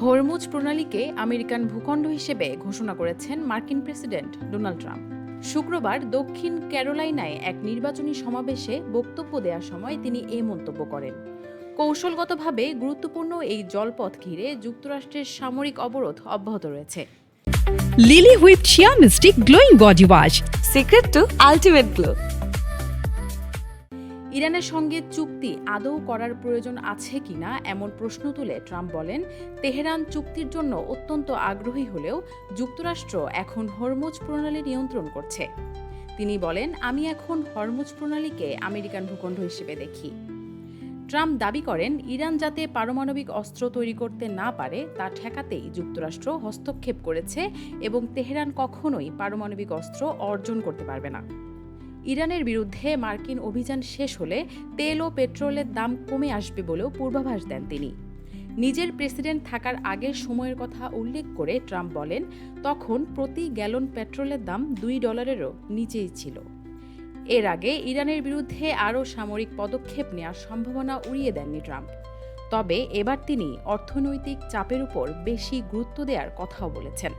Hormuz প্রণালীকে American ভূখণ্ড হিসেবে ঘোষণা করেছেন মার্কিন প্রেসিডেন্ট ডোনাল্ড ট্রাম্প। শুক্রবার দক্ষিণ ক্যারোলাইনায় এক নির্বাচনী সমাবেশে বক্তব্য দেওয়ার সময় তিনি এ মন্তব্য করেন। কৌশলগতভাবে গুরুত্বপূর্ণ এই জলপথ ঘিরে যুক্তরাষ্ট্রের সামরিক অবরোধ অব্যাহত রয়েছে। Lily whip shea mystic glowing body wash, secret to ultimate glow. ইরানের সঙ্গে চুক্তি আদৌ করার প্রয়োজন আছে কিনা এমন প্রশ্ন তুলে ট্রাম্প বলেন, তেহরান চুক্তির জন্য অত্যন্ত আগ্রহী হলেও যুক্তরাষ্ট্র এখন হরমুজ প্রণালী নিয়ন্ত্রণ করছে। তিনি বলেন, আমি এখন হরমুজ প্রণালীকে আমেরিকান ভূখণ্ড হিসেবে দেখি। ট্রাম্প দাবি করেন, ইরান যাতে পারমাণবিক অস্ত্র তৈরি করতে না পারে তা ঠেকাতেই যুক্তরাষ্ট্র হস্তক্ষেপ করেছে এবং তেহরান কখনোই পারমাণবিক অস্ত্র অর্জন করতে পারবে না। ইরানের বিরুদ্ধে মার্কিন অভিযান শেষ হলে তেল ও পেট্রোলের দাম কমে আসবে বলেও পূর্বাভাস দেন তিনি। নিজের প্রেসিডেন্ট থাকার আগের সময়ের কথা উল্লেখ করে ট্রাম্প বলেন, তখন প্রতি গ্যালন পেট্রোলের দাম $2-এরও নিচেই ছিল। এর আগে ইরানের বিরুদ্ধে আরও সামরিক পদক্ষেপ নেওয়ার সম্ভাবনা উড়িয়ে দেননি ট্রাম্প। তবে এবার তিনি অর্থনৈতিক চাপের উপর বেশি গুরুত্ব দেওয়ার কথাও বলেছেন।